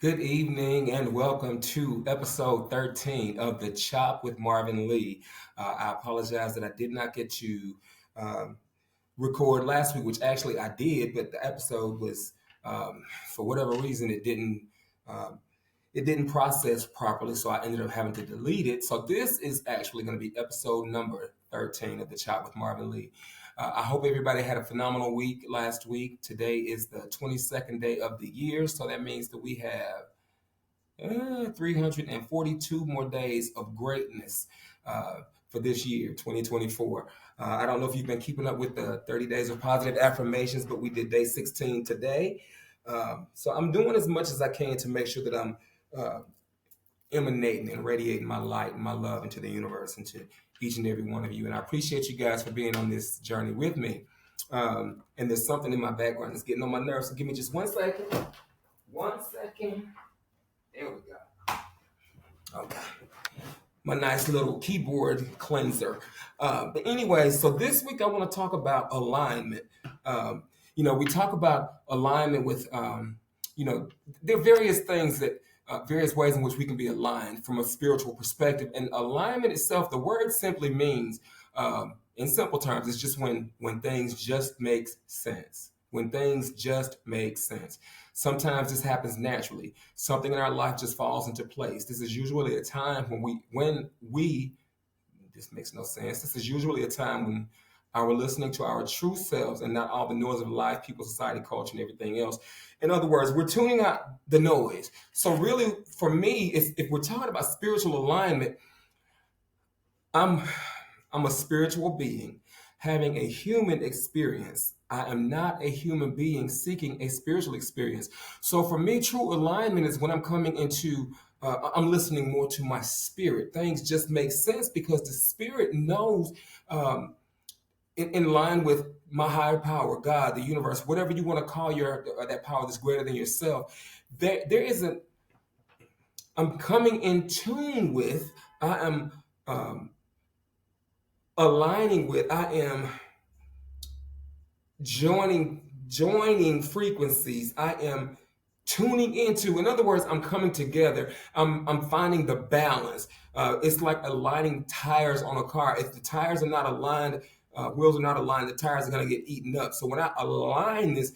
Good evening and welcome to episode 13 of The Chop with Marvin Lee. I apologize that I did not get to um, record last week, which actually I did, but the episode was, for whatever reason, um, it didn't process properly, so I ended up having to delete it. So this is actually going to be episode number 13 of The Chop with Marvin Lee. I hope everybody had a phenomenal week last week. Today is the 22nd day of the year, so that means that we have 342 more days of greatness for this year, 2024. I don't know if you've been keeping up with the 30 days of positive affirmations, but we did day 16 today. So I'm doing as much as I can to make sure that I'm uh, emanating and radiating my light and my love into the universe and to each and every one of you. And I appreciate you guys for being on this journey with me. And there's something in my background that's getting on my nerves. So give me just 1 second. 1 second. There we go. Okay. My nice little keyboard cleanser. But anyway, so this week I want to talk about alignment. We talk about alignment with, there are various things various ways in which we can be aligned from a spiritual perspective. And alignment itself, the word simply means, in simple terms, it's just when things just make sense. When things just make sense. Sometimes this happens naturally. Something in our life just falls into place. This is usually a time when we this makes no sense. This is usually a time when we're listening to our true selves and not all the noise of life, people, society, culture, and everything else. In other words, we're tuning out the noise. So really, for me, if we're talking about spiritual alignment, I'm I'm a spiritual being having a human experience. I am not a human being seeking a spiritual experience. So for me, true alignment is when I'm coming into I'm listening more to my spirit. Things just make sense because the spirit knows um, in line with my higher power, God, the universe, whatever you want to call your that power that's greater than yourself. There isn't. I'm coming in tune with. I am. Um, Aligning with, I am joining frequencies. I am tuning into, in other words, I'm coming together. I'm finding the balance. It's like aligning tires on a car. If the tires are not aligned, wheels are not aligned, the tires are going to get eaten up. So when I align this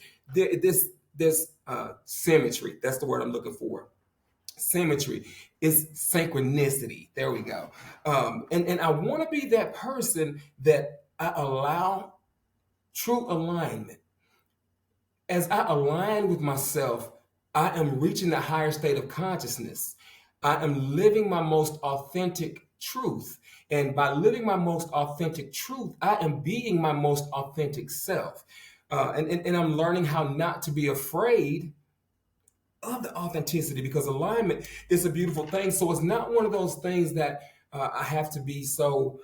symmetry, that's the word I'm looking for. Symmetry is synchronicity. There we go. And I want to be that person that I allow true alignment. As I align with myself, I am reaching a higher state of consciousness. I am living my most authentic truth. And by living my most authentic truth, I am being my most authentic self. And I'm learning how not to be afraid of the authenticity because alignment is a beautiful thing. So it's not one of those things that I have to be so.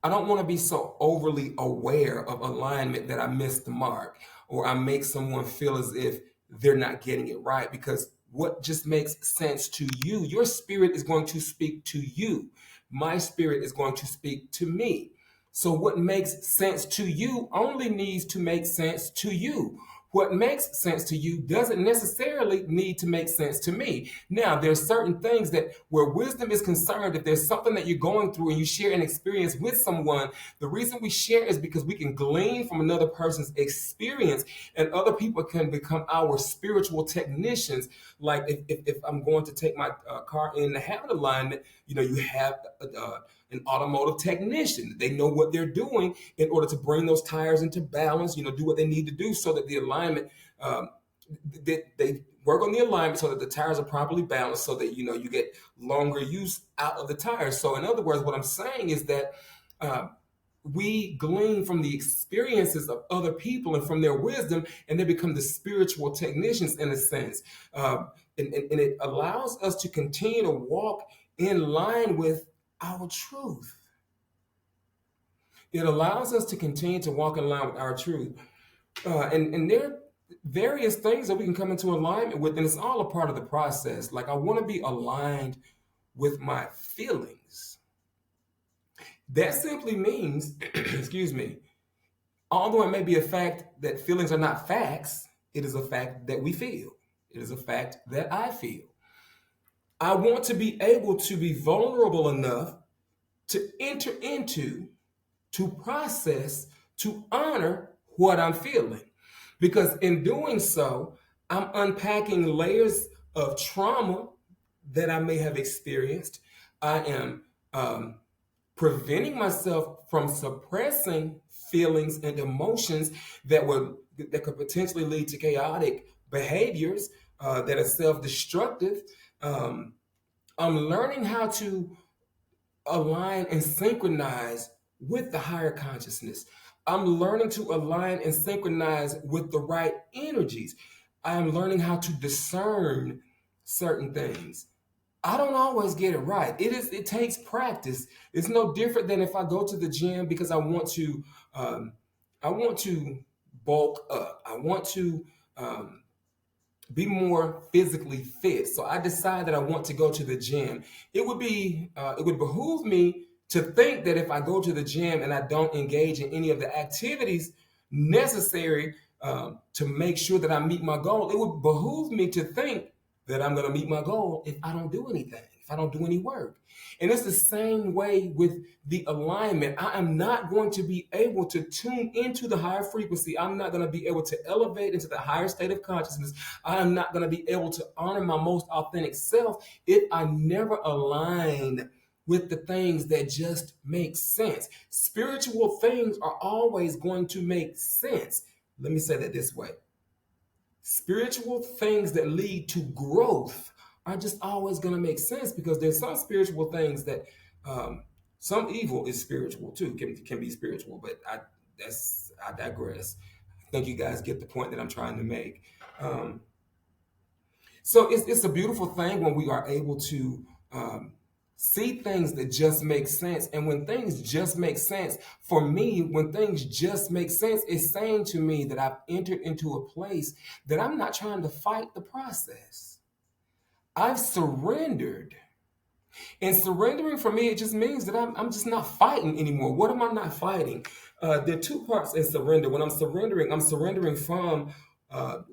I don't want to be so overly aware of alignment that I miss the mark or I make someone feel as if they're not getting it right because what just makes sense to you, your spirit is going to speak to you. My spirit is going to speak to me. So what makes sense to you only needs to make sense to you. What makes sense to you doesn't necessarily need to make sense to me. Now, there's certain things that where wisdom is concerned, if there's something that you're going through and you share an experience with someone, the reason we share is because we can glean from another person's experience and other people can become our spiritual technicians. Like if I'm going to take my car in the habit alignment, you have an automotive technician. They know what they're doing in order to bring those tires into balance, do what they need to do so that the alignment, they work on the alignment so that the tires are properly balanced so that, you get longer use out of the tires. So in other words, what I'm saying is that we glean from the experiences of other people and from their wisdom, and they become the spiritual technicians in a sense. And it allows us to continue to walk in line with our truth. It allows us to continue to walk in line with our truth. And there are various things that we can come into alignment with, and it's all a part of the process. Like I want to be aligned with my feelings. That simply means, excuse me, although it may be a fact that feelings are not facts, It is a fact that we feel. It is a fact that I feel. I want to be able to be vulnerable enough to enter into, to process, to honor what I'm feeling. Because in doing so, I'm unpacking layers of trauma that I may have experienced. I am um, preventing myself from suppressing feelings and emotions that could potentially lead to chaotic behaviors that are self-destructive. Um, I'm learning how to align and synchronize with the higher consciousness. I'm learning to align and synchronize with the right energies. I'm learning how to discern certain things. I don't always get it right. It takes practice. It's no different than if I go to the gym because um, I want to bulk up. I want to um, be more physically fit. So I decide that I want to go to the gym. It would behoove me to think that if I go to the gym and I don't engage in any of the activities necessary to make sure that I meet my goal, it would behoove me to think that I'm going to meet my goal if I don't do anything, if I don't do any work. And it's the same way with the alignment. I am not going to be able to tune into the higher frequency. I'm not going to be able to elevate into the higher state of consciousness. I am not going to be able to honor my most authentic self if I never align with the things that just make sense. Spiritual things are always going to make sense. Let me say that this way. Spiritual things that lead to growth are just always going to make sense because there's some spiritual things that some evil is spiritual too, can be spiritual, but I digress. I think you guys get the point that I'm trying to make. Um, so it's a beautiful thing when we are able to see things that just make sense. And when things just make sense, for me, when things just make sense, it's saying to me that I've entered into a place that I'm not trying to fight the process. I've surrendered. And surrendering for me, it just means that I'm just not fighting anymore. What am I not fighting? There are two parts in surrender. When I'm surrendering from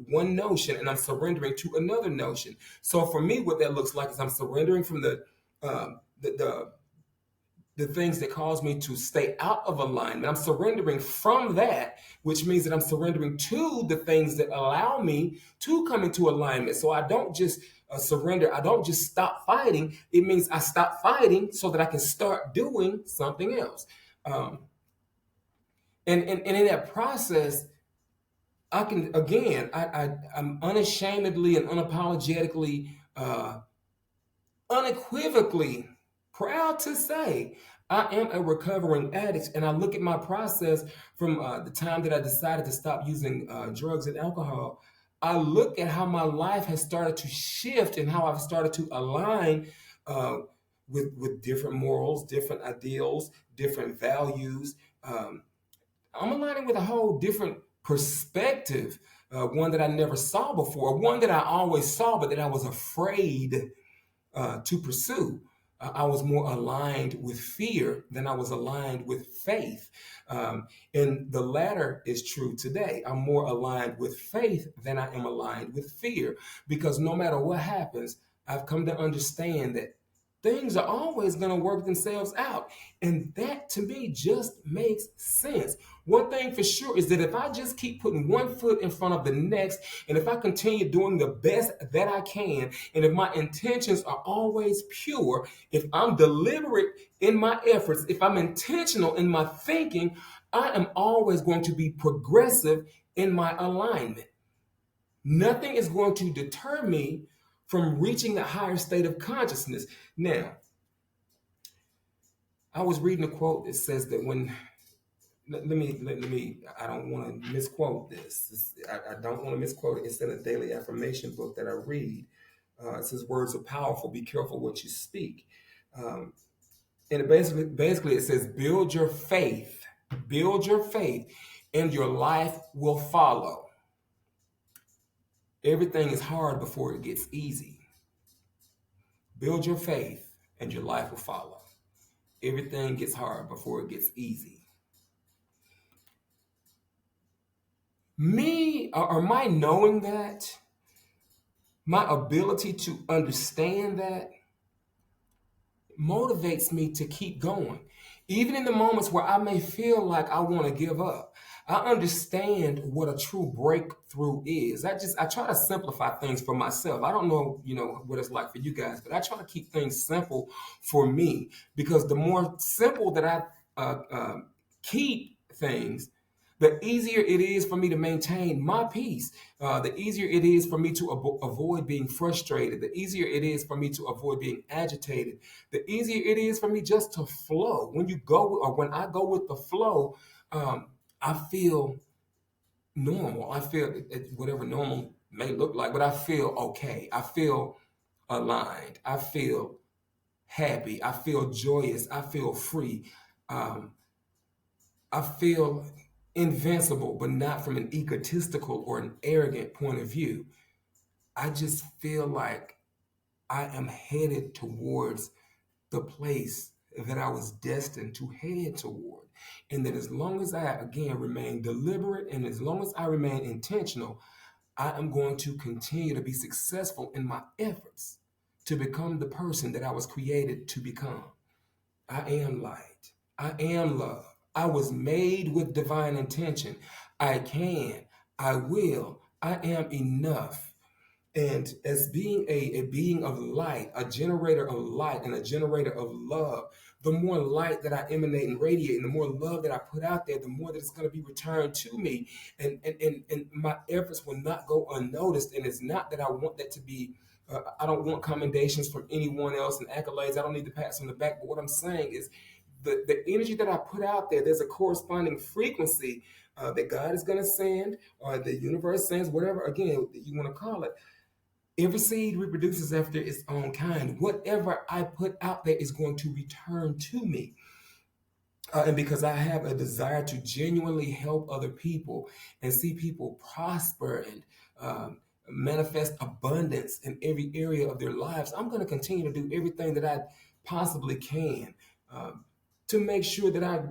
one notion and I'm surrendering to another notion. So for me, what that looks like is I'm surrendering from um, the, the the things that cause me to stay out of alignment. I'm surrendering from that, which means that I'm surrendering to the things that allow me to come into alignment. So I don't just surrender. I don't just stop fighting. It means I stop fighting so that I can start doing something else. Um, and in that process, I can, again, I'm unashamedly and unapologetically unequivocally proud to say I am a recovering addict. And I look at my process from the time that I decided to stop using drugs and alcohol. I look at how my life has started to shift and how I've started to align uh, with different morals, different ideals, different values. Um, I'm aligning with a whole different perspective, one that I never saw before, one that I always saw, but that I was afraid to pursue. I was more aligned with fear than I was aligned with faith. And the latter is true today. I'm more aligned with faith than I am aligned with fear because no matter what happens, I've come to understand that things are always going to work themselves out. And that to me just makes sense. One thing for sure is that if I just keep putting one foot in front of the next, and if I continue doing the best that I can, and if my intentions are always pure, if I'm deliberate in my efforts, if I'm intentional in my thinking, I am always going to be progressive in my alignment. Nothing is going to deter me from reaching a higher state of consciousness. Now, I was reading a quote that says that when let me I don't want to misquote this. I don't want to misquote it. It's in a daily affirmation book that I read. It says words are powerful. Be careful what you speak. Um, and basically it says build your faith, and your life will follow. Everything is hard before it gets easy. Build your faith, and your life will follow. Everything gets hard before it gets easy. Me, or my knowing that, my ability to understand that motivates me to keep going. Even in the moments where I may feel like I want to give up, I understand what a true breakthrough is. I try to simplify things for myself. I don't know, what it's like for you guys, but I try to keep things simple for me because the more simple that I keep things, the easier it is for me to maintain my peace. The easier it is for me to avoid being frustrated. The easier it is for me to avoid being agitated. The easier it is for me just to flow. When you go, or when I go with the flow, I feel normal. I feel whatever normal may look like, but I feel okay. I feel aligned. I feel happy. I feel joyous. I feel free. Um, I feel invincible, but not from an egotistical or an arrogant point of view. I just feel like I am headed towards the place that I was destined to head toward. And that as long as I, again, remain deliberate and as long as I remain intentional, I am going to continue to be successful in my efforts to become the person that I was created to become. I am light. I am love. I was made with divine intention. I can. I will. I am enough. And as being a being of light, a generator of light and a generator of love, the more light that I emanate and radiate, and the more love that I put out there, the more that it's going to be returned to me. And my efforts will not go unnoticed. And it's not that I want that to be, I don't want commendations from anyone else and accolades. I don't need the pats on the back. But what I'm saying is the energy that I put out there, there's a corresponding frequency that God is going to send, or the universe sends, whatever, again, you want to call it. Every seed reproduces after its own kind. Whatever I put out there is going to return to me. And because I have a desire to genuinely help other people and see people prosper and manifest abundance in every area of their lives, I'm going to continue to do everything that I possibly can um, to make sure that I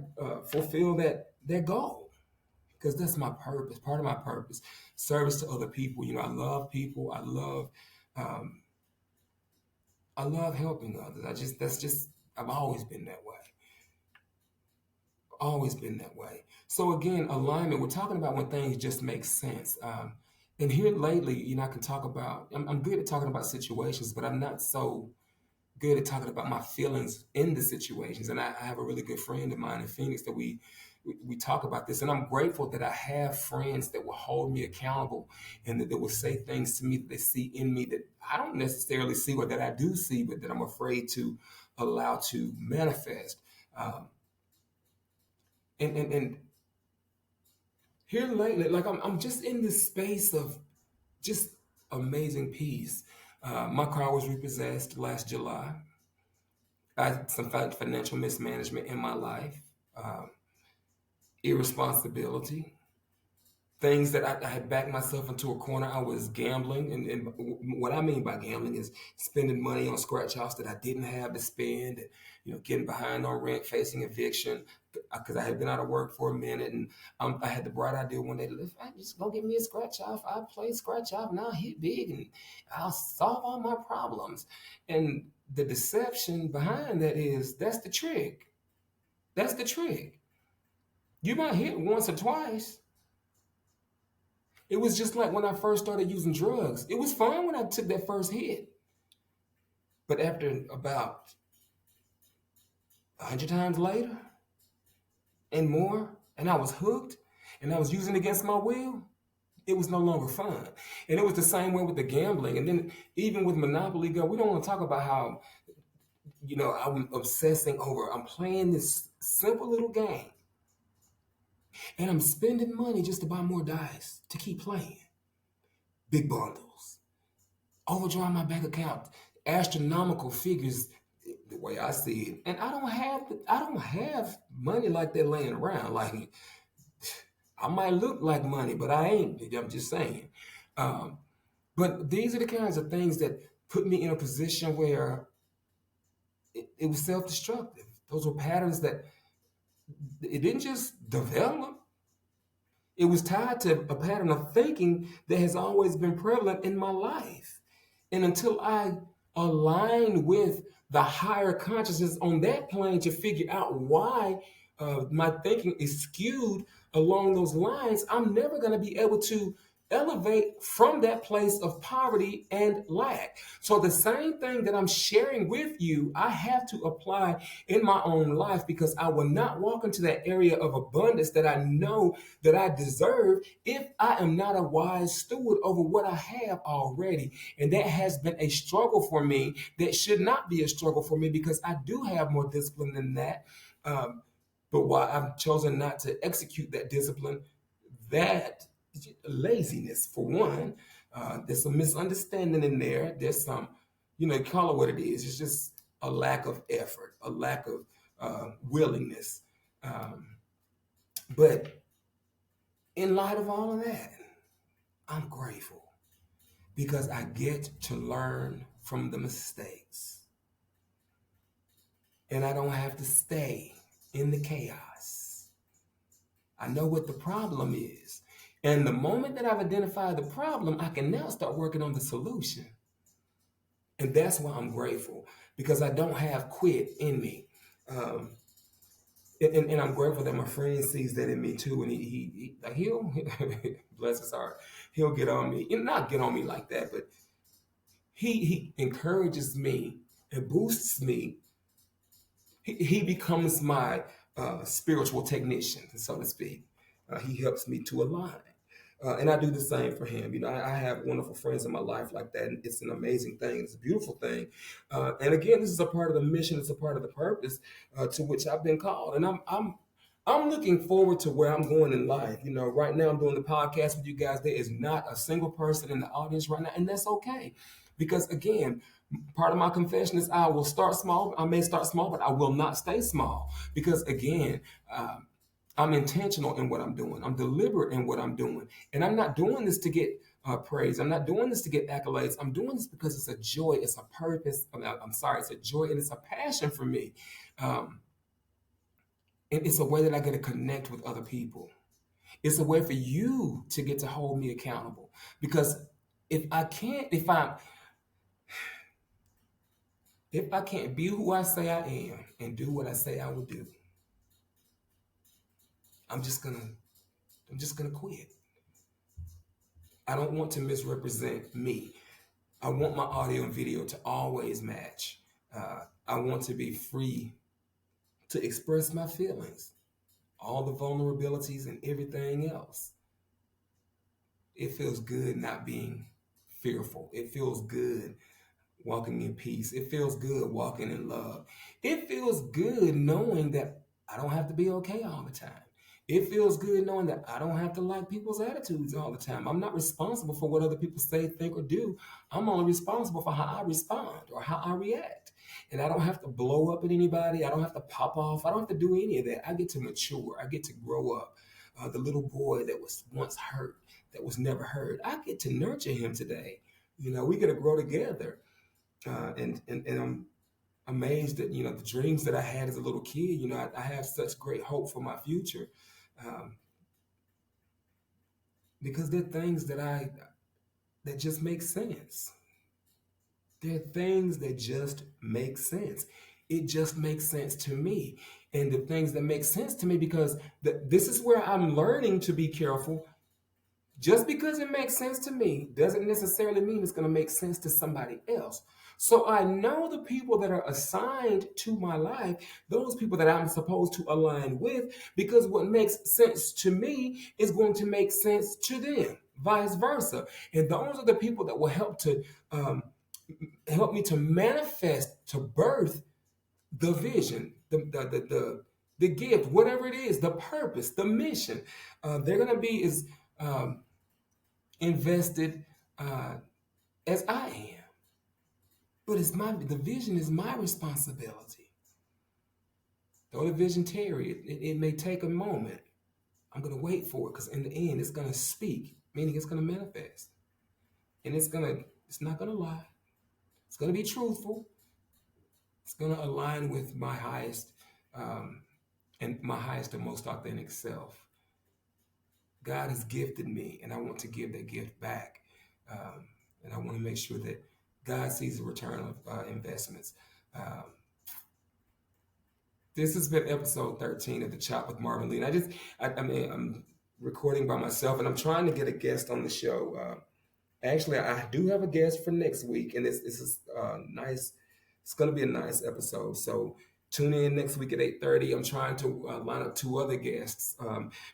fulfill that goal. Because that's my purpose, part of my purpose, service to other people. I love people. Um, I love helping others. I've always been that way. Always been that way. So again, alignment. We're talking about when things just make sense. And here lately, I can talk about. I'm good at talking about situations, but I'm not so good at talking about my feelings in the situations. And I have a really good friend of mine in Phoenix that we talk about this. And I'm grateful that I have friends that will hold me accountable and that will say things to me that they see in me that I don't necessarily see, or that I do see, but that I'm afraid to allow to manifest. Um, and here lately, like I'm just in this space of just amazing peace. My car was repossessed last July. I had some financial mismanagement in my life, um, irresponsibility, things that I had backed myself into a corner. I was gambling, and what I mean by gambling is spending money on scratch offs that I didn't have to spend, and, getting behind on rent, facing eviction, because I had been out of work for a minute, and I had the bright idea one day to live. I just go get me a scratch off. I play scratch off, and I'll hit big, and I'll solve all my problems. And the deception behind that is that's the trick. That's the trick. You might hit once or twice. It was just like when I first started using drugs. It was fun when I took that first hit. But after about 100 times later and more, and I was hooked and I was using it against my will, it was no longer fun. And it was the same way with the gambling. And then even with Monopoly Go, we don't want to talk about how, I'm obsessing over, I'm playing this simple little game and I'm spending money just to buy more dice to keep playing. Big bundles. Overdraw my bank account, astronomical figures, the way I see it. And I don't have money like that laying around. Like I might look like money, but I ain't. I'm just saying. Um, but these are the kinds of things that put me in a position where it was self-destructive. Those were patterns that it didn't just develop. It was tied to a pattern of thinking that has always been prevalent in my life. And until I align with the higher consciousness on that plane to figure out why my thinking is skewed along those lines, I'm never going to be able to elevate from that place of poverty and lack. So the same thing that I'm sharing with you, I have to apply in my own life, because I will not walk into that area of abundance that I know that I deserve if I am not a wise steward over what I have already. And that has been a struggle for me that should not be a struggle for me, because I do have more discipline than that. But why I've chosen not to execute that discipline, that laziness for one. There's some misunderstanding in there. There's some, call it what it is. It's just a lack of effort, a lack of willingness. Um, but in light of all of that, I'm grateful because I get to learn from the mistakes, and I don't have to stay in the chaos. I know what the problem is. And the moment that I've identified the problem, I can now start working on the solution. And that's why I'm grateful, because I don't have quit in me. Um, and I'm grateful that my friend sees that in me too. And he'll bless his heart, he'll get on me, and not get on me like that, but he encourages me and boosts me. He becomes my spiritual technician, so to speak. He helps me to align. And I do the same for him. I have wonderful friends in my life like that, and it's an amazing thing. It's a beautiful thing. And again, this is a part of the mission. It's a part of the purpose to which I've been called. And I'm looking forward to where I'm going in life. Right now I'm doing the podcast with you guys. There is not a single person in the audience right now, and that's okay, because again, part of my confession is I will start small. I may start small, but I will not stay small, because again. I'm intentional in what I'm doing. I'm deliberate in what I'm doing. And I'm not doing this to get praise. I'm not doing this to get accolades. I'm doing this because it's a joy. It's a purpose. I'm sorry, it's a joy and it's a passion for me. Um, and it's a way that I get to connect with other people. It's a way for you to get to hold me accountable. Because if I can't be who I say I am and do what I say I will do, I'm just gonna quit. I don't want to misrepresent me. I want my audio and video to always match. I want to be free to express my feelings, all the vulnerabilities and everything else. It feels good not being fearful. It feels good walking in peace. It feels good walking in love. It feels good knowing that I don't have to be okay all the time. It feels good knowing that I don't have to like people's attitudes all the time. I'm not responsible for what other people say, think, or do. I'm only responsible for how I respond or how I react. And I don't have to blow up at anybody. I don't have to pop off. I don't have to do any of that. I get to mature. I get to grow up. The little boy that was once hurt, that was never heard, I get to nurture him today. We get to grow together. And I'm amazed at the dreams that I had as a little kid. I have such great hope for my future, um, because they're things that just make sense. They're things that just make sense. It just makes sense to me, and the things that make sense to me, because this is where I'm learning to be careful. Just because it makes sense to me doesn't necessarily mean it's going to make sense to somebody else. So I know the people that are assigned to my life, those people that I'm supposed to align with, because what makes sense to me is going to make sense to them, vice versa. And those are the people that will um, help me to manifest, to birth the vision, the gift, whatever it is, the purpose, the mission. They're going to be as invested as I am. But the vision is my responsibility. Though the vision tarry, it may take a moment. I'm gonna wait for it, because in the end it's gonna speak, meaning it's gonna manifest. And it's not gonna lie. It's gonna be truthful. It's gonna align with my highest and my highest and most authentic self. God has gifted me, and I want to give that gift back. Um, and I want to make sure that God sees the return of investments. Um, this has been episode 13 of the Chop with Marvin Lee. And I mean, I'm recording by myself, and I'm trying to get a guest on the show. Actually, I do have a guest for next week, and this is nice. It's going to be a nice episode. So tune in next week at 8:30. I'm trying to line up two other guests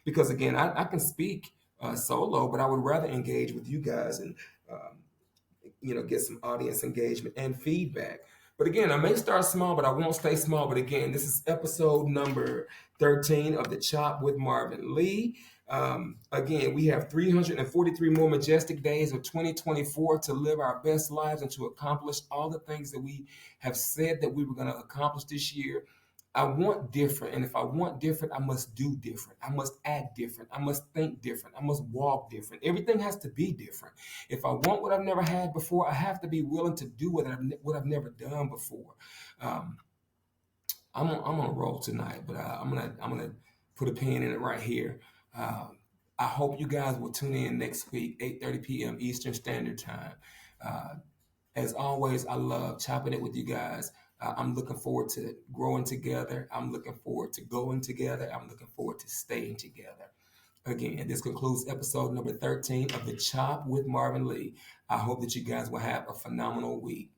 because, again, I can speak solo, but I would rather engage with you guys and um, get some audience engagement and feedback. But again, I may start small, but I won't stay small. But again, this is episode number 13 of the Chop with Marvin Lee. Again, we have 343 more majestic days of 2024 to live our best lives and to accomplish all the things that we have said that we were going to accomplish this year. I want different. And if I want different, I must do different. I must act different. I must think different. I must walk different. Everything has to be different. If I want what I've never had before, I have to be willing to do what I've never done before. Um, I'm on a roll tonight, but I'm gonna put a pin in it right here. I hope you guys will tune in next week, 8:30 p.m. Eastern Standard Time. Uh, as always, I love chopping it with you guys. I'm looking forward to growing together. I'm looking forward to going together. I'm looking forward to staying together. Again, this concludes episode number 13 of The Chop with Marvin Lee. I hope that you guys will have a phenomenal week.